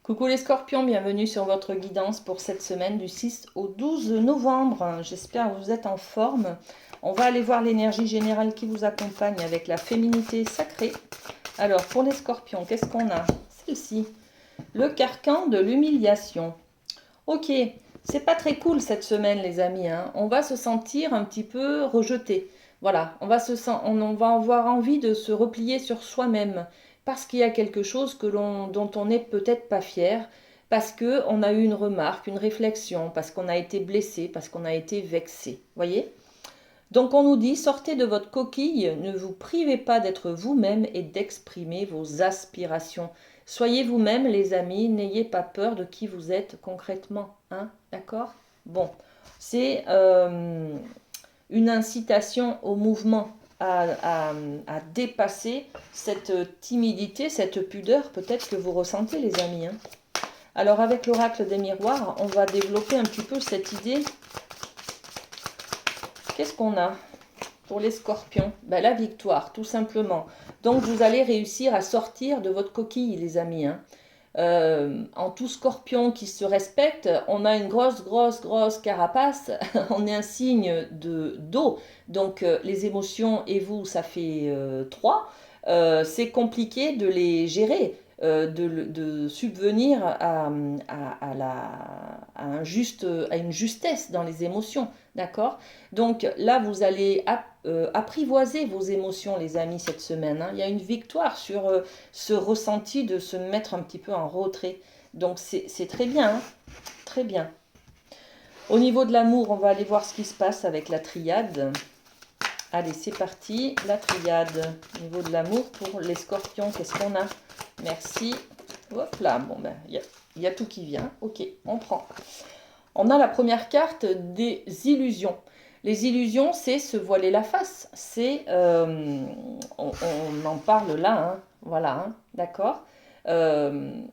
Coucou les scorpions, bienvenue sur votre guidance pour cette semaine du 6 au 12 novembre. J'espère que vous êtes en forme. On va aller voir l'énergie générale qui vous accompagne avec la féminité sacrée. Alors pour les scorpions, qu'est-ce qu'on a? Celle-ci, le carcan de l'humiliation. Ok, c'est pas très cool cette semaine les amis, hein. On va se sentir un petit peu rejeté. Voilà, on va avoir envie de se replier sur soi-même parce qu'il y a quelque chose dont on n'est peut-être pas fier, parce qu'on a eu une remarque, une réflexion, parce qu'on a été blessé, parce qu'on a été vexé. Voyez? Donc on nous dit, sortez de votre coquille, ne vous privez pas d'être vous-même et d'exprimer vos aspirations. Soyez vous-même les amis, n'ayez pas peur de qui vous êtes concrètement. Hein, d'accord? Bon, c'est une incitation au mouvement, à dépasser cette timidité, cette pudeur peut-être que vous ressentez les amis. Hein. Alors avec l'oracle des miroirs, on va développer un petit peu cette idée. Qu'est-ce qu'on a pour les scorpions? Ben, la victoire, tout simplement. Donc vous allez réussir à sortir de votre coquille, les amis. Hein. En tout scorpion qui se respecte, on a une grosse carapace. On est un signe d'eau. Donc les émotions et vous, ça fait 3. C'est compliqué de les gérer. De subvenir à une justesse dans les émotions, d'accord? Donc là, vous allez apprivoiser vos émotions, les amis, cette semaine. Hein. Il y a une victoire sur ce ressenti de se mettre un petit peu en retrait. Donc c'est très bien, hein, très bien. Au niveau de l'amour, on va aller voir ce qui se passe avec la triade. Allez, c'est parti, la triade. Au niveau de l'amour, pour les scorpions, qu'est-ce qu'on a? Merci. Hop là, bon ben, il y a tout qui vient. Ok, on prend. On a la première carte des illusions. Les illusions, c'est se voiler la face. C'est, on en parle là, hein, voilà, hein, d'accord. On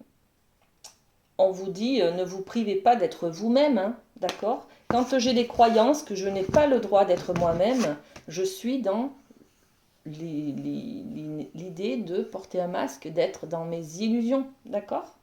vous dit, ne vous privez pas d'être vous-même, hein, d'accord. Quand j'ai des croyances que je n'ai pas le droit d'être moi-même, je suis dans l'idée de porter un masque, d'être dans mes illusions, d'accord?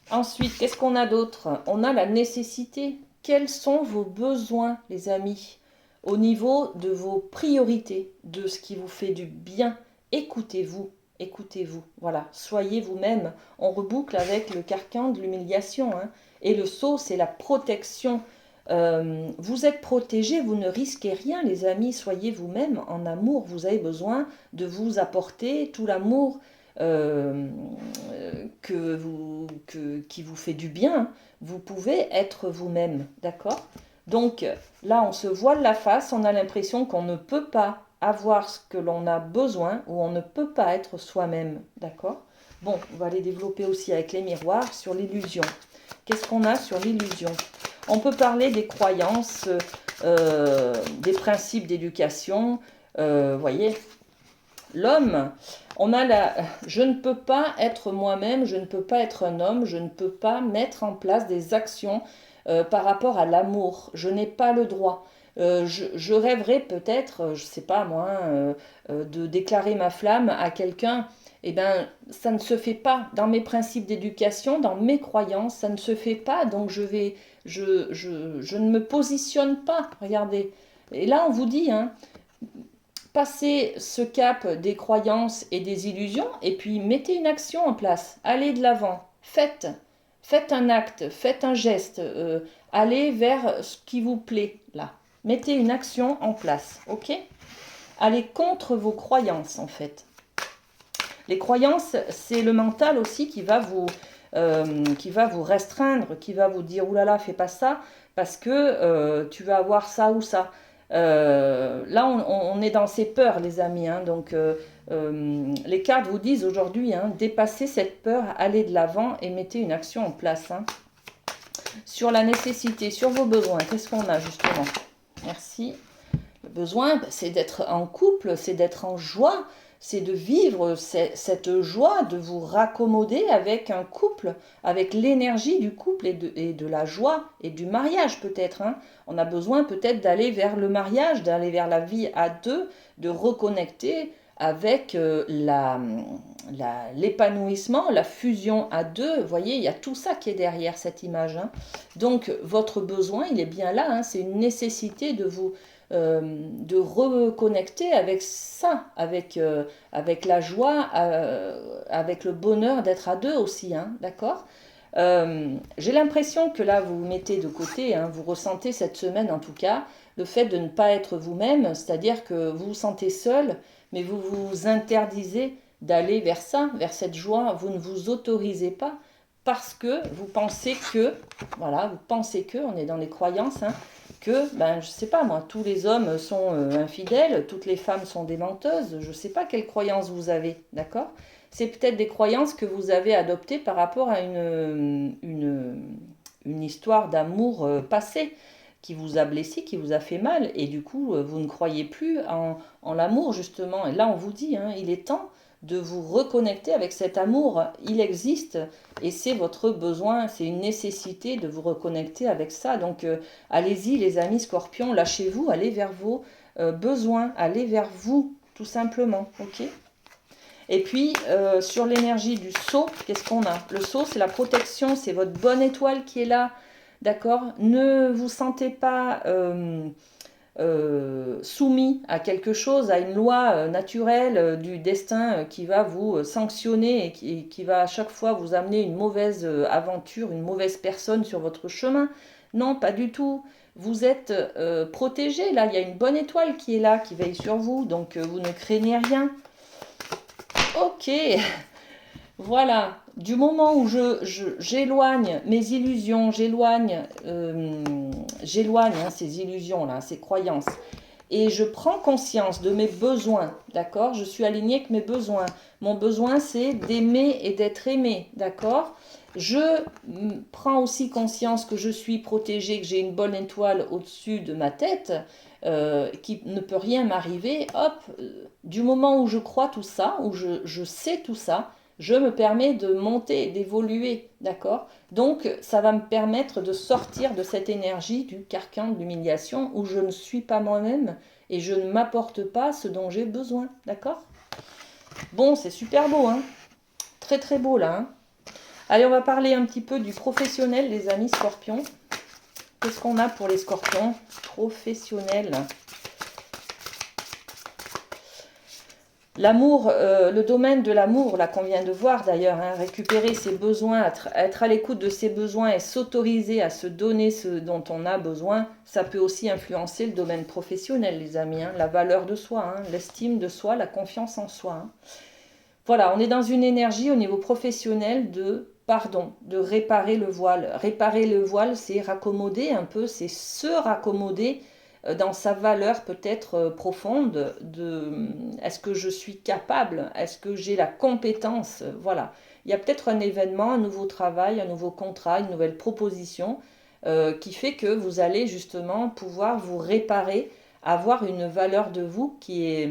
Ensuite, qu'est-ce qu'on a d'autre? On a la nécessité. Quels sont vos besoins, les amis? Au niveau de vos priorités, de ce qui vous fait du bien, écoutez-vous, écoutez-vous. Voilà, soyez vous-même. On reboucle avec le carcan de l'humiliation. Hein. Et le sceau, c'est la protection. Vous êtes protégés, vous ne risquez rien, les amis. Soyez vous-même en amour. Vous avez besoin de vous apporter tout l'amour qui vous fait du bien. Vous pouvez être vous-même, d'accord? Donc là, on se voile la face, on a l'impression qu'on ne peut pas avoir ce que l'on a besoin ou on ne peut pas être soi-même, d'accord? Bon, on va les développer aussi avec les miroirs sur l'illusion. Qu'est-ce qu'on a sur l'illusion? On peut parler des croyances, des principes d'éducation. Voyez, l'homme, on a je ne peux pas être moi-même, je ne peux pas être un homme, je ne peux pas mettre en place des actions par rapport à l'amour. Je n'ai pas le droit. Je rêverais peut-être, je ne sais pas moi, de déclarer ma flamme à quelqu'un. Eh bien, ça ne se fait pas. Dans mes principes d'éducation, dans mes croyances, ça ne se fait pas. Donc, je ne me positionne pas. Regardez. Et là, on vous dit, hein, passez ce cap des croyances et des illusions et puis mettez une action en place. Allez de l'avant. Faites un acte, faites un geste. Allez vers ce qui vous plaît là. Mettez une action en place, ok? Allez contre vos croyances en fait. Les croyances, c'est le mental aussi qui va vous restreindre, qui va vous dire « oulala, fais pas ça parce que tu vas avoir ça ou ça ». Là, on est dans ces peurs, les amis. Hein, donc, les cartes vous disent aujourd'hui, hein, dépassez cette peur, allez de l'avant et mettez une action en place. Hein. Sur la nécessité, sur vos besoins, qu'est-ce qu'on a justement? Merci. Le besoin, c'est d'être en couple, c'est d'être en joie, c'est de vivre cette joie, de vous raccommoder avec un couple, avec l'énergie du couple et de la joie et du mariage peut-être. Hein. On a besoin peut-être d'aller vers le mariage, d'aller vers la vie à deux, de reconnecter avec l'épanouissement, la fusion à deux. Vous voyez, il y a tout ça qui est derrière cette image, hein. Donc, votre besoin, il est bien là, hein. C'est une nécessité de reconnecter avec ça, avec la joie, avec le bonheur d'être à deux aussi, hein, d'accord? J'ai l'impression que là, vous vous mettez de côté, hein, vous ressentez cette semaine en tout cas, le fait de ne pas être vous-même, c'est-à-dire que vous vous sentez seul, mais vous vous interdisez d'aller vers ça, vers cette joie, vous ne vous autorisez pas parce que vous pensez que, voilà, vous pensez que, on est dans les croyances, hein, que, ben, je sais pas moi, tous les hommes sont infidèles, toutes les femmes sont des menteuses, je sais pas quelles croyances vous avez, d'accord? C'est peut-être des croyances que vous avez adoptées par rapport à une histoire d'amour passé qui vous a blessé, qui vous a fait mal, et du coup, vous ne croyez plus en l'amour, justement. Et là, on vous dit, hein, il est temps de vous reconnecter avec cet amour. Il existe, et c'est votre besoin, c'est une nécessité de vous reconnecter avec ça. Donc, allez-y, les amis scorpions, lâchez-vous, allez vers vos besoins, allez vers vous, tout simplement, ok? Et puis, sur l'énergie du sceau, qu'est-ce qu'on a? Le sceau, c'est la protection, c'est votre bonne étoile qui est là, d'accord? Ne vous sentez pas soumis à quelque chose, à une loi naturelle du destin qui va vous sanctionner et qui va à chaque fois vous amener une mauvaise aventure, une mauvaise personne sur votre chemin. Non, pas du tout. Vous êtes protégé, là, il y a une bonne étoile qui est là, qui veille sur vous, donc vous ne craignez rien. Ok, voilà. Du moment où j'éloigne mes illusions, j'éloigne hein, ces illusions-là, ces croyances, et je prends conscience de mes besoins, d'accord? Je suis alignée avec mes besoins. Mon besoin, c'est d'aimer et d'être aimé, d'accord? Je prends aussi conscience que je suis protégée, que j'ai une bonne étoile au-dessus de ma tête, qui ne peut rien m'arriver. Hop, du moment où je crois tout ça, où je sais tout ça, je me permets de monter, d'évoluer, d'accord? Donc, ça va me permettre de sortir de cette énergie du carcan de l'humiliation où je ne suis pas moi-même et je ne m'apporte pas ce dont j'ai besoin, d'accord? Bon, c'est super beau, hein? Très très beau là, hein? Allez, on va parler un petit peu du professionnel, les amis scorpions. Qu'est-ce qu'on a pour les scorpions? Professionnels. L'amour, le domaine de l'amour, là qu'on vient de voir d'ailleurs, hein, récupérer ses besoins, être à l'écoute de ses besoins et s'autoriser à se donner ce dont on a besoin, ça peut aussi influencer le domaine professionnel, les amis, hein, la valeur de soi, hein, l'estime de soi, la confiance en soi, hein. Voilà, on est dans une énergie au niveau professionnel de pardon, de réparer le voile. Réparer le voile, c'est raccommoder un peu, c'est se raccommoder dans sa valeur peut-être profonde de est-ce que je suis capable, est-ce que j'ai la compétence, voilà. Il y a peut-être un événement, un nouveau travail, un nouveau contrat, une nouvelle proposition qui fait que vous allez justement pouvoir vous réparer, avoir une valeur de vous qui est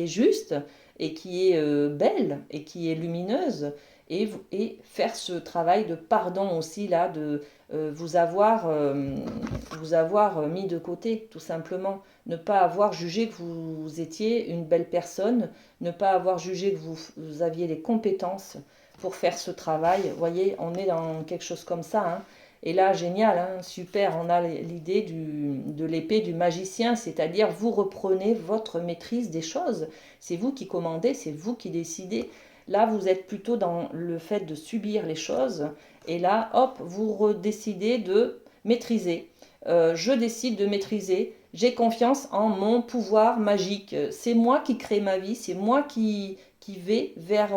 juste et qui est belle et qui est lumineuse et faire ce travail de pardon aussi là, de vous avoir mis de côté tout simplement, ne pas avoir jugé que vous étiez une belle personne, ne pas avoir jugé que vous aviez les compétences pour faire ce travail. Vous voyez, on est dans quelque chose comme ça, hein. Et là, génial, hein, super, on a l'idée de l'épée du magicien, c'est-à-dire vous reprenez votre maîtrise des choses. C'est vous qui commandez, c'est vous qui décidez. Là, vous êtes plutôt dans le fait de subir les choses. Et là, hop, vous décidez de maîtriser. Je décide de maîtriser. J'ai confiance en mon pouvoir magique. C'est moi qui crée ma vie. C'est moi qui vais vers,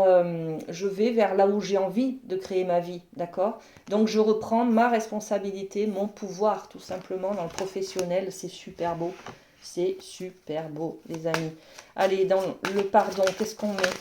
je vais vers là où j'ai envie de créer ma vie, d'accord? Donc je reprends ma responsabilité, mon pouvoir tout simplement dans le professionnel, c'est super beau. C'est super beau, les amis. Allez, dans le pardon, qu'est-ce qu'on met?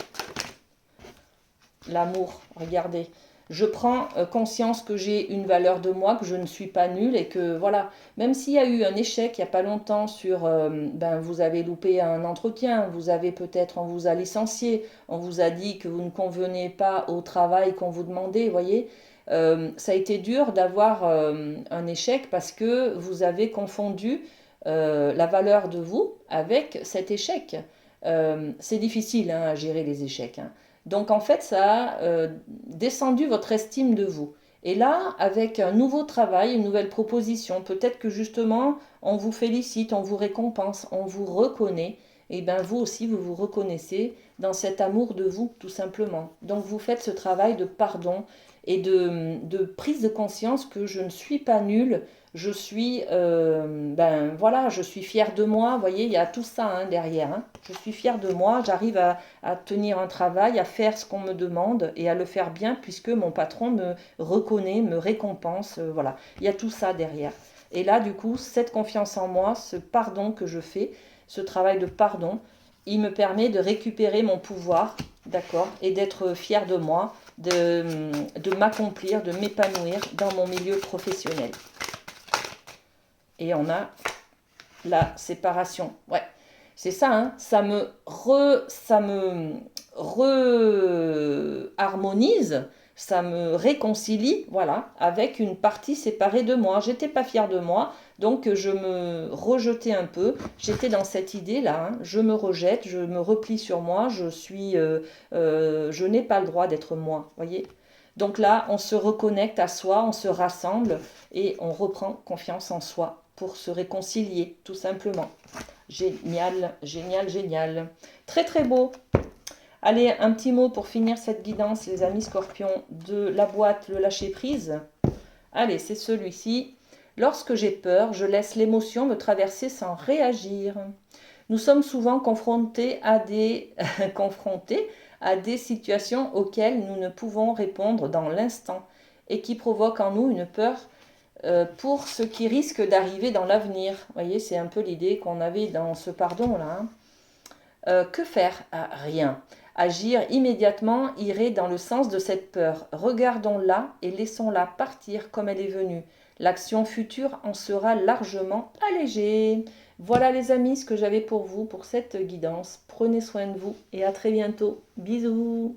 L'amour, regardez. Je prends conscience que j'ai une valeur de moi, que je ne suis pas nulle et que voilà, même s'il y a eu un échec il n'y a pas longtemps sur, ben vous avez loupé un entretien, vous avez peut-être, on vous a licencié, on vous a dit que vous ne convenez pas au travail qu'on vous demandait, vous voyez, ça a été dur d'avoir un échec parce que vous avez confondu la valeur de vous avec cet échec. c'est difficile hein, à gérer les échecs. Hein. Donc en fait, ça a descendu votre estime de vous. Et là, avec un nouveau travail, une nouvelle proposition, peut-être que justement, on vous félicite, on vous récompense, on vous reconnaît, et bien vous aussi, vous vous reconnaissez dans cet amour de vous, tout simplement. Donc vous faites ce travail de pardon et de prise de conscience que je ne suis pas nulle, je suis, ben voilà, je suis fière de moi. Vous voyez, il y a tout ça hein, derrière. Hein. Je suis fière de moi, j'arrive à tenir un travail, à faire ce qu'on me demande et à le faire bien puisque mon patron me reconnaît, me récompense. Voilà, il y a tout ça derrière. Et là, du coup, cette confiance en moi, ce pardon que je fais, ce travail de pardon, il me permet de récupérer mon pouvoir, d'accord, et d'être fière de moi, de m'accomplir, de m'épanouir dans mon milieu professionnel. Et on a la séparation. Ouais, c'est ça, hein. Ça me re-harmonise, ça me réconcilie, voilà, avec une partie séparée de moi. J'étais pas fière de moi, donc je me rejetais un peu. J'étais dans cette idée-là, hein. Je me rejette, je me replie sur moi, je n'ai pas le droit d'être moi, voyez. Donc là, on se reconnecte à soi, on se rassemble et on reprend confiance en soi pour se réconcilier, tout simplement. Génial, génial, génial. Très, très beau. Allez, un petit mot pour finir cette guidance, les amis scorpions, de la boîte, le lâcher-prise. Allez, c'est celui-ci. Lorsque j'ai peur, je laisse l'émotion me traverser sans réagir. Nous sommes souvent confrontés à confrontés à des situations auxquelles nous ne pouvons répondre dans l'instant et qui provoquent en nous une peur pour ce qui risque d'arriver dans l'avenir. Vous voyez, c'est un peu l'idée qu'on avait dans ce pardon-là. Hein. Que faire? Rien. Agir immédiatement irait dans le sens de cette peur. Regardons-la et laissons-la partir comme elle est venue. L'action future en sera largement allégée. Voilà les amis ce que j'avais pour vous pour cette guidance. Prenez soin de vous et à très bientôt. Bisous.